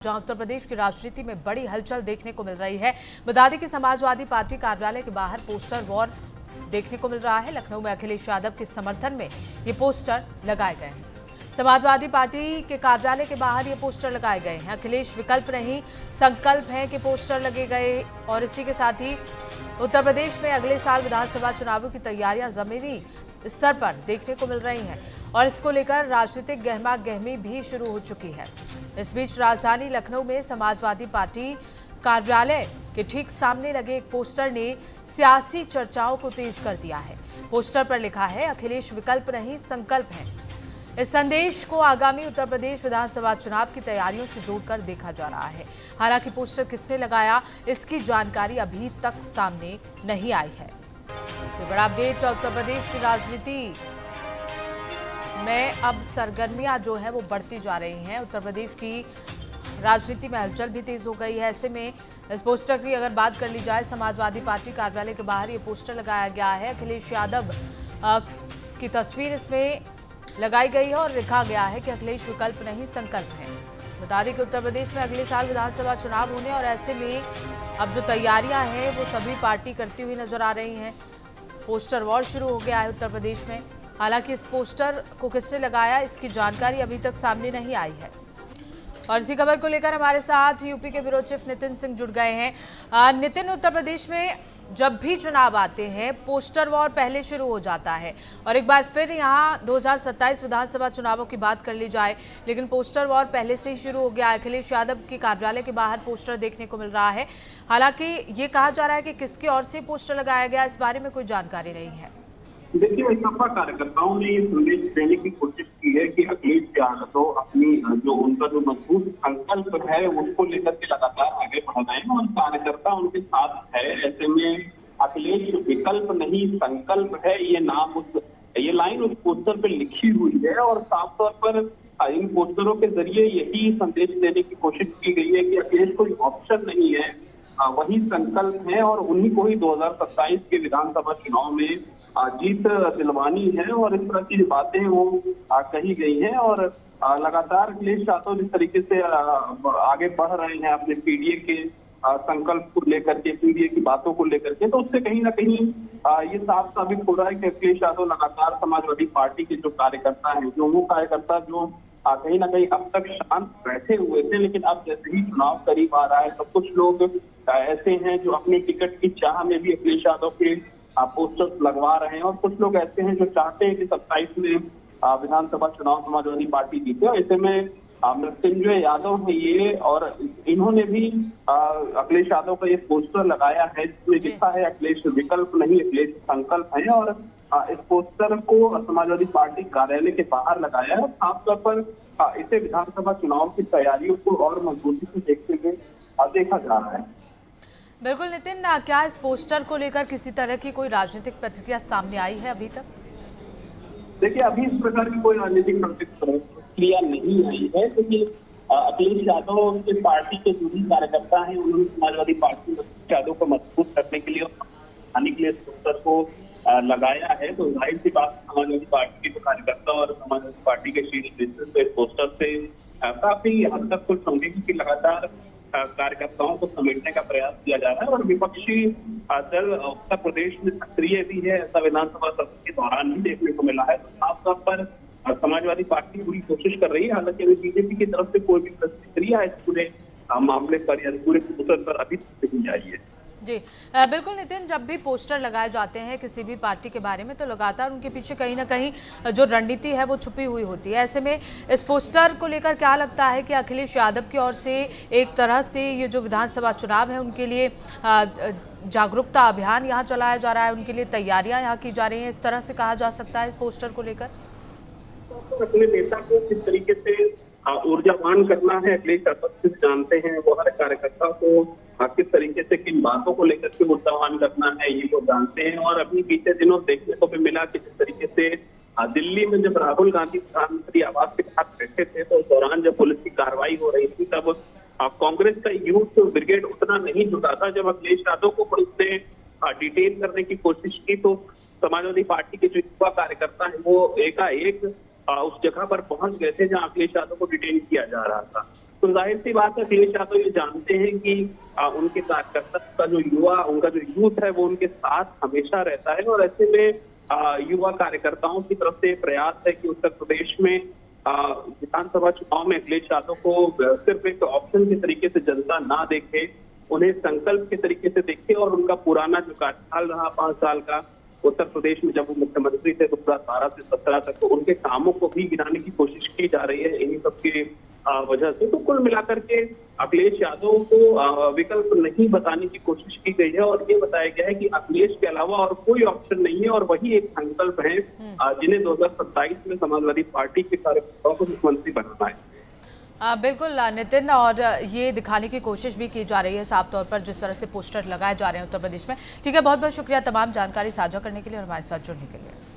जहां उत्तर प्रदेश की राजनीति में बड़ी हलचल देखने को मिल रही है। बता दें कि समाजवादी पार्टी कार्यालय के बाहर पोस्टर वॉर देखने को मिल रहा है। लखनऊ में अखिलेश यादव के समर्थन में ये पोस्टर लगाए गए हैं। समाजवादी पार्टी के कार्यालय के बाहर ये पोस्टर लगाए गए हैं। अखिलेश विकल्प नहीं संकल्प है के पोस्टर लगे गए और इसी के साथ ही उत्तर प्रदेश में अगले साल विधानसभा चुनावों की तैयारियां जमीनी स्तर पर देखने को मिल रही हैं और इसको लेकर राजनीतिक गहमा गहमी भी शुरू हो चुकी है। इस बीच राजधानी लखनऊ में समाजवादी पार्टी कार्यालय के ठीक सामने लगे एक पोस्टर ने सियासी चर्चाओं को तेज कर दिया है। पोस्टर पर लिखा है, अखिलेश विकल्प नहीं संकल्प है। इस संदेश को आगामी उत्तर प्रदेश विधानसभा चुनाव की तैयारियों से जोड़कर देखा जा रहा है। हालांकि पोस्टर किसने लगाया, इसकी जानकारी अभी तक सामने नहीं आई है। तो बड़ा अपडेट, उत्तर प्रदेश की राजनीति में अब सरगर्मियां जो है वो बढ़ती जा रही हैं। उत्तर प्रदेश की राजनीति में हलचल भी तेज हो गई है। ऐसे में इस पोस्टर की अगर बात कर ली जाए, समाजवादी पार्टी कार्यालय के बाहर ये पोस्टर लगाया गया है। अखिलेश यादव की तस्वीर इसमें लगाई गई है और लिखा गया है कि अखिलेश विकल्प नहीं संकल्प है। बता दें कि उत्तर प्रदेश में अगले साल विधानसभा चुनाव होने और ऐसे में अब जो तैयारियां हैं वो सभी पार्टी करती हुई नजर आ रही हैं। पोस्टर वॉर शुरू हो गया है उत्तर प्रदेश में। हालांकि इस पोस्टर को किसने लगाया, इसकी जानकारी अभी तक सामने नहीं आई है। और इसी खबर को लेकर हमारे साथ यूपी के ब्यूरो चीफ नितिन सिंह जुड़ गए हैं। नितिन, उत्तर प्रदेश में जब भी चुनाव आते हैं पोस्टर वॉर पहले शुरू हो जाता है और एक बार फिर यहाँ 2027 विधानसभा चुनावों की बात कर ली जाए, लेकिन पोस्टर वॉर पहले से ही शुरू हो गया। अखिलेश यादव के कार्यालय के बाहर पोस्टर देखने को मिल रहा है। हालांकि ये कहा जा रहा है कि किसकी ओर से पोस्टर लगाया गया, इस बारे में कोई जानकारी नहीं है। देखिए, सपा कार्यकर्ताओं ने ये संदेश देने की कोशिश की है कि अखिलेश यादव अपनी जो उनका जो मजबूत संकल्प है उसको लेकर के लगातार आगे बढ़ रहे हैं और कार्यकर्ता उनके साथ है। ऐसे में अखिलेश विकल्प नहीं संकल्प है, ये लाइन उस पोस्टर पे लिखी हुई है और साफ तौर पर इन पोस्टरों के जरिए यही संदेश देने की कोशिश की गई है कि अखिलेश कोई ऑप्शन नहीं है, वही संकल्प है और उन्हीं को ही 2027 के विधानसभा चुनाव में जीत दिलवानी है और इस तरह की बातें वो कही गई हैं। और लगातार अखिलेश यादव जिस तरीके से आगे बढ़ रहे हैं अपने पीडीए के संकल्प को लेकर के, पीडीए की बातों को लेकर के, तो उससे कहीं ना कहीं ये साफ साबित हो रहा है कि अखिलेश यादव लगातार समाजवादी पार्टी के जो कार्यकर्ता हैं, जो वो कार्यकर्ता जो कहीं ना कहीं अब तक शांत बैठे हुए थे, लेकिन अब जैसे ही चुनाव करीब आ रहा है तो कुछ लोग ऐसे हैं जो अपनी टिकट की चाह में भी अखिलेश यादव के पोस्टर्स लगवा रहे हैं और कुछ लोग ऐसे हैं जो चाहते हैं कि 27 में विधानसभा चुनाव समाजवादी पार्टी जीते। ऐसे में मृत्युंजय यादव है ये, और इन्होंने भी अखिलेश यादव का ये पोस्टर लगाया है जिसमें लिखा है अखिलेश विकल्प नहीं अखिलेश संकल्प है और इस पोस्टर को समाजवादी पार्टी कार्यालय के बाहर लगाया है। खासतौर पर इसे विधानसभा चुनाव की तैयारियों को और मजबूती से देखते हुए देखा जा रहा है। बिल्कुल नितिन, क्या इस पोस्टर को लेकर किसी तरह की कोई राजनीतिक प्रतिक्रिया सामने आई है अभी तक? देखिए, अभी इस प्रकार की कोई राजनीतिक प्रतिक्रिया नहीं आई है क्योंकि अखिलेश यादव के पार्टी के जो भी कार्यकर्ता हैं उन्होंने समाजवादी पार्टी में यादव को मजबूत करने के लिए आने के लिए इस पोस्टर को लगाया है। तो जाहिर सी बात, समाजवादी पार्टी के जो कार्यकर्ता और समाजवादी पार्टी के शीर्ष नेतृत्व इस पोस्टर से काफी हद तक कुछ समझेंगे कि लगातार कार्यकर्ताओं को समेटने का प्रयास किया जा रहा है और विपक्षी दल उत्तर प्रदेश में सक्रिय भी है, ऐसा विधानसभा सत्र के दौरान ही देखने को मिला है। तो साफ तौर पर समाजवादी पार्टी पूरी कोशिश कर रही है। हालांकि अभी बीजेपी की तरफ से कोई भी प्रतिक्रिया इस पूरे मामले पर या पूरे पोस्टर पर अभी नहीं आई है। जी बिल्कुल नितिन, जब भी पोस्टर लगाए जाते हैं किसी भी पार्टी के बारे में तो लगातार उनके पीछे कहीं ना कहीं जो रणनीति है वो छुपी हुई होती है। ऐसे में इस पोस्टर को लेकर क्या लगता है कि अखिलेश यादव की ओर से एक तरह से ये जो विधानसभा चुनाव है उनके लिए जागरूकता अभियान यहाँ चलाया जा रहा है, उनके लिए तैयारियां यहाँ की जा रही हैं, इस तरह से कहा जा सकता है इस पोस्टर को लेकर? अपने नेता को किस तरीके से ऊर्जावान करना है अखिलेश यादव जानते हैं, वो हर कार्यकर्ता को किस तरीके से किन बातों को लेकर के ऊर्जावान करना है ये वो जानते हैं। और अभी बीते दिनों देखने को भी मिला कि जिस तरीके से दिल्ली में जब राहुल गांधी प्रधानमंत्री आवास के साथ बैठे थे तो उस दौरान जब पुलिस की कार्रवाई हो रही थी तब कांग्रेस का यूथ ब्रिगेड उतना नहीं जुटा था। जब अखिलेश यादव को पुलिस ने डिटेन करने की कोशिश की तो समाजवादी पार्टी के जो युवा कार्यकर्ता है वो एकाएक उस जगह पर पहुंच गए थे जहां अखिलेश यादव को डिटेन किया जा रहा था। तो जाहिर सी बात है अखिलेश यादव ये जानते हैं कि उनके कार्यकर्ता का जो उनका जो यूथ है वो उनके साथ हमेशा रहता है, और ऐसे में युवा कार्यकर्ताओं की तरफ से प्रयास है कि उत्तर प्रदेश में विधानसभा चुनाव में अखिलेश यादव को सिर्फ एक ऑप्शन के तरीके से जनता ना देखे, उन्हें संकल्प के तरीके से देखे, और उनका पुराना जो कार्यकाल रहा 5 साल का उत्तर प्रदेश में जब वो मुख्यमंत्री थे 2012 से 17 तक, तो उनके कामों को भी गिनाने की कोशिश की जा रही है इन्हीं सबके वजह से। तो कुल मिलाकर के अखिलेश यादव को विकल्प नहीं बताने की कोशिश की गई है, और ये बताया गया है कि अखिलेश के अलावा और कोई ऑप्शन नहीं है, और वही एक संकल्प है जिन्हें 2027 में समाजवादी पार्टी के कार्यकर्ताओं को मुख्यमंत्री बनाना है। बिल्कुल नितिन, और ये दिखाने की कोशिश भी की जा रही है साफ तौर पर जिस तरह से पोस्टर लगाए जा रहे हैं उत्तर प्रदेश में। ठीक है, बहुत बहुत शुक्रिया तमाम जानकारी साझा करने के लिए और हमारे साथ जुड़ने के लिए।